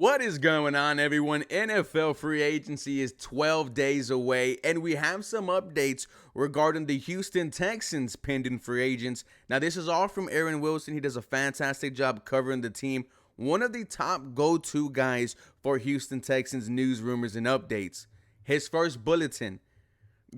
What is going on, everyone? NFL free agency is 12 days away, and we have some updates regarding the Houston Texans pending free agents. Now, this is all from Aaron Wilson. He does a fantastic job covering the team. One of the top go-to guys for Houston Texans news, rumors, and updates. His first bulletin: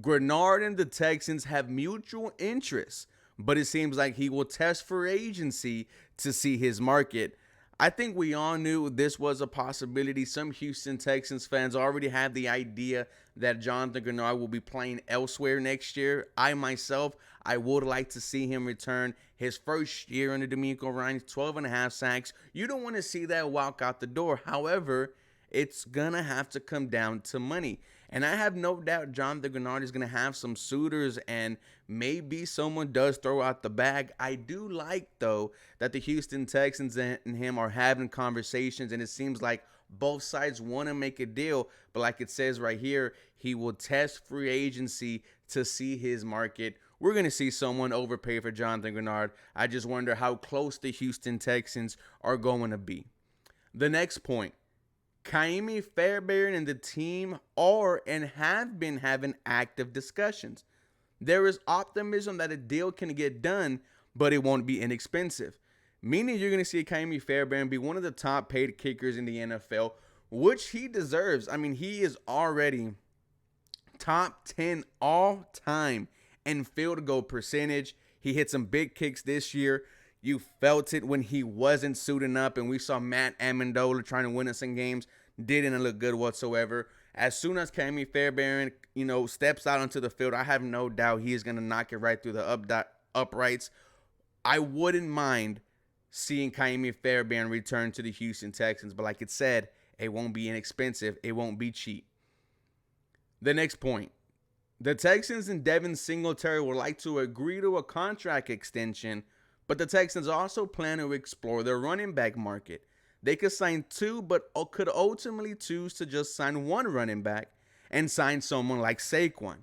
Gardner and the Texans have mutual interests, but it seems like he will test free agency to see his market. I think we all knew this was a possibility. Some Houston Texans fans already had the idea that Jonathan Gardner will be playing elsewhere next year. I myself, I would like to see him return. His first year under DeMeco Ryans, 12 and a half sacks. You don't want to see that walk out the door. However, it's going to have to come down to money. And I have no doubt Jonathan Gardner is going to have some suitors, and maybe someone does throw out the bag. I do like, though, that the Houston Texans and him are having conversations, and it seems like both sides want to make a deal. But like it says right here, he will test free agency to see his market. We're going to see someone overpay for Jonathan Gardner. I just wonder how close the Houston Texans are going to be. The next point: Cammy Fairbairn and the team are and have been having active discussions. There is optimism that a deal can get done, but it won't be inexpensive. Meaning you're going to see Cammy Fairbairn be one of the top paid kickers in the NFL, which he deserves. I mean, he is already top 10 all time in field goal percentage. He hit some big kicks this year. You felt it when he wasn't suiting up, and we saw Matt Amendola trying to win us in games. Didn't look good whatsoever. As soon as Cammy Fairbairn, steps out onto the field, I have no doubt he is going to knock it right through the uprights. I wouldn't mind seeing Cammy Fairbairn return to the Houston Texans, but like it said, it won't be inexpensive. It won't be cheap. The next point: the Texans and Devin Singletary would like to agree to a contract extension, but the Texans also plan to explore their running back market. They could sign two, but could ultimately choose to just sign one running back and sign someone like Saquon.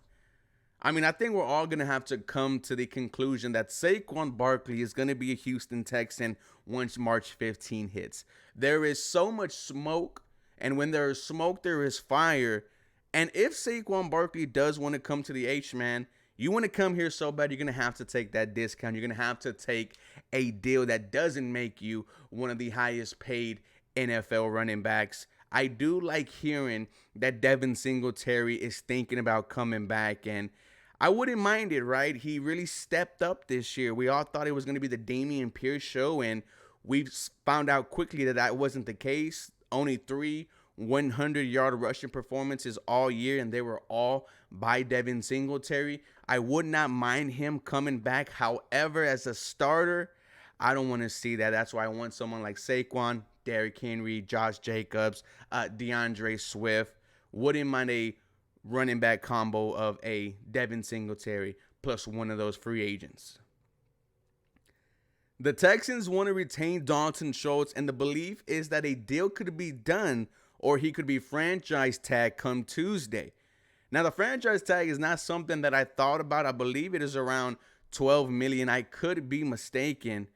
I mean, I think we're all going to have to come to the conclusion that Saquon Barkley is going to be a Houston Texan once March 15 hits. There is so much smoke, and when there is smoke, there is fire. And if Saquon Barkley does want to come to the H-Man, you want to come here so bad, you're going to have to take that discount. You're going to have to take a deal that doesn't make you one of the highest paid NFL running backs. I do like hearing that Devin Singletary is thinking about coming back, and I wouldn't mind it, right? He really stepped up this year. We all thought it was going to be the Dameon Pierce show, and we've found out quickly that that wasn't the case. Only 3 100-yard rushing performances all year, and they were all by Devin Singletary. I would not mind him coming back. However, as a starter, I don't want to see that. That's why I want someone like Saquon, Derrick Henry, Josh Jacobs, DeAndre Swift. Wouldn't mind a running back combo of a Devin Singletary plus one of those free agents. The Texans want to retain Donan Schultz, and the belief is that a deal could be done, or he could be franchise tag come Tuesday. Now, the franchise tag is not something that I thought about. I believe it is around $12 million. I could be mistaken.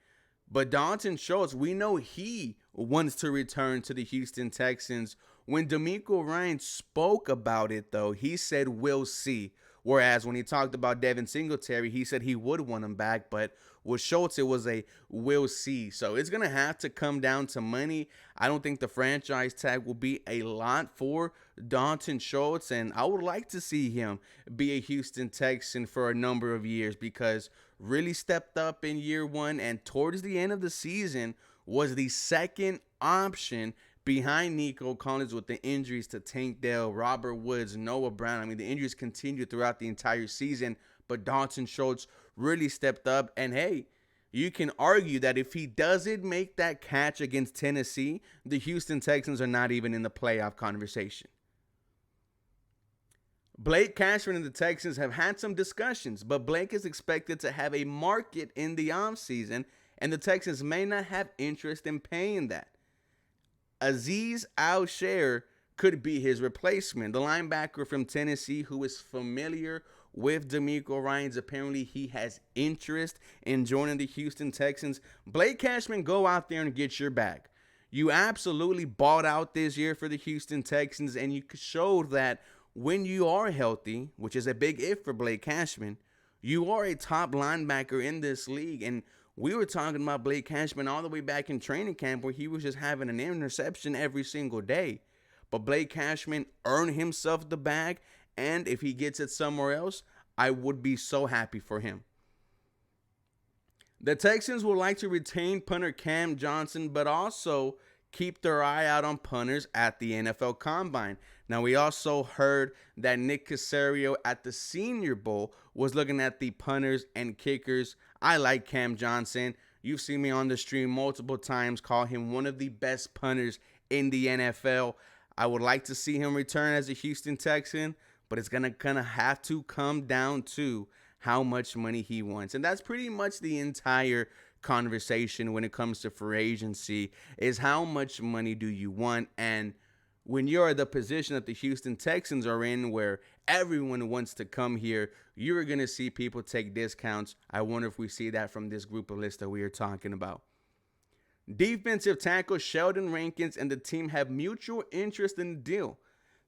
But Donan Schultz, we know he wants to return to the Houston Texans. When DeMeco Ryans spoke about it, though, he said, "We'll see." Whereas when he talked about Devin Singletary, he said he would want him back. But with Schultz, it was a "we'll see." So it's going to have to come down to money. I don't think the franchise tag will be a lot for Donan Schultz. And I would like to see him be a Houston Texan for a number of years, because really stepped up in year one, and towards the end of the season was the second option behind Nico Collins with the injuries to Tank Dell, Robert Woods, Noah Brown. I mean, the injuries continued throughout the entire season, but Donan Schultz really stepped up. And hey, you can argue that if he doesn't make that catch against Tennessee, the Houston Texans are not even in the playoff conversation. Blake Cashman and the Texans have had some discussions, but Blake is expected to have a market in the offseason, and the Texans may not have interest in paying that. Azeez Al-Shaair could be his replacement. The linebacker from Tennessee, who is familiar with DeMeco Ryans, apparently he has interest in joining the Houston Texans. Blake Cashman, go out there and get your bag. You absolutely balled out this year for the Houston Texans, and you showed that when you are healthy, which is a big if for Blake Cashman, you are a top linebacker in this league. And we were talking about Blake Cashman all the way back in training camp where he was just having an interception every single day. But Blake Cashman earned himself the bag, and if he gets it somewhere else, I would be so happy for him. The Texans would like to retain punter Cam Johnson, but also keep their eye out on punters at the NFL Combine. Now, we also heard that Nick Caserio at the Senior Bowl was looking at the punters and kickers. I like Cam Johnson. You've seen me on the stream multiple times call him one of the best punters in the NFL. I would like to see him return as a Houston Texan, but it's going to have to come down to how much money he wants. And that's pretty much the entire conversation when it comes to free agency, is how much money do you want? And when you're at the position that the Houston Texans are in, where everyone wants to come here, you're going to see people take discounts. I wonder if we see that from this group of lists that we are talking about. Defensive tackle Sheldon Rankins and the team have mutual interest in the deal.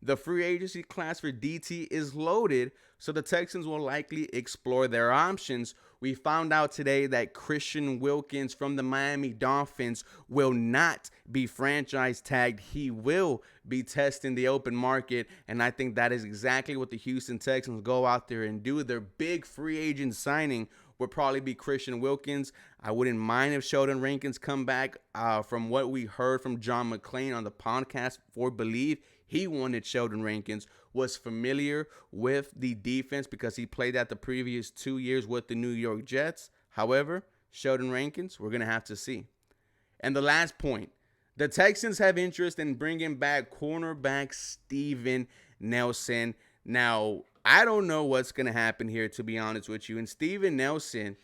The free agency class for DT is loaded, so the Texans will likely explore their options. We found out today that Christian Wilkins from the Miami Dolphins will not be franchise tagged. He will be testing the open market, and I think that is exactly what the Houston Texans go out there and do. Their big free agent signing would probably be Christian Wilkins. I wouldn't mind if Sheldon Rankins come back. From what we heard from John McClain on the podcast for Believe, he wanted Sheldon Rankins, was familiar with the defense because he played that the previous 2 years with the New York Jets. However, Sheldon Rankins, we're going to have to see. And the last point, the Texans have interest in bringing back cornerback Steven Nelson. Now, I don't know what's going to happen here, to be honest with you. And Steven Nelson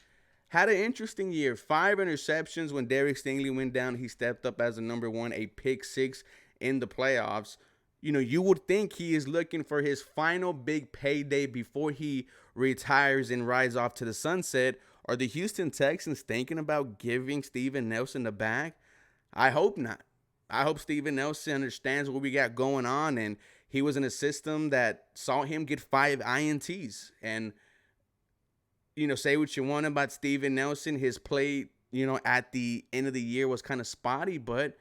had an interesting year. 5 interceptions when Derek Stingley went down. He stepped up as a number one, a pick 6 in the playoffs. You know, you would think he is looking for his final big payday before he retires and rides off to the sunset. Are the Houston Texans thinking about giving Steven Nelson the bag? I hope not. I hope Steven Nelson understands what we got going on, and he was in a system that saw him get 5 INTs. And, you know, say what you want about Steven Nelson, his play, you know, at the end of the year was kind of spotty, but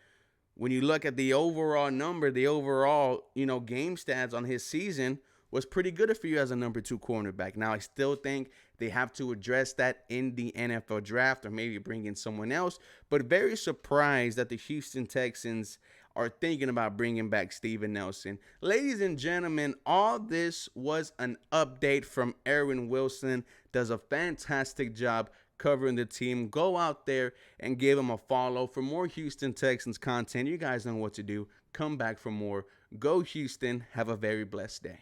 when you look at the overall number, the overall, you know, game stats on his season was pretty good for you as a number 2 cornerback. Now, I still think they have to address that in the NFL draft or maybe bring in someone else, but very surprised that the Houston Texans are thinking about bringing back Steven Nelson. Ladies and gentlemen, all this was an update from Aaron Wilson. Does a fantastic job covering the team. Go out there and give him a follow for more Houston Texans content. You guys know what to do. Come back for more. Go Houston. Have a very blessed day.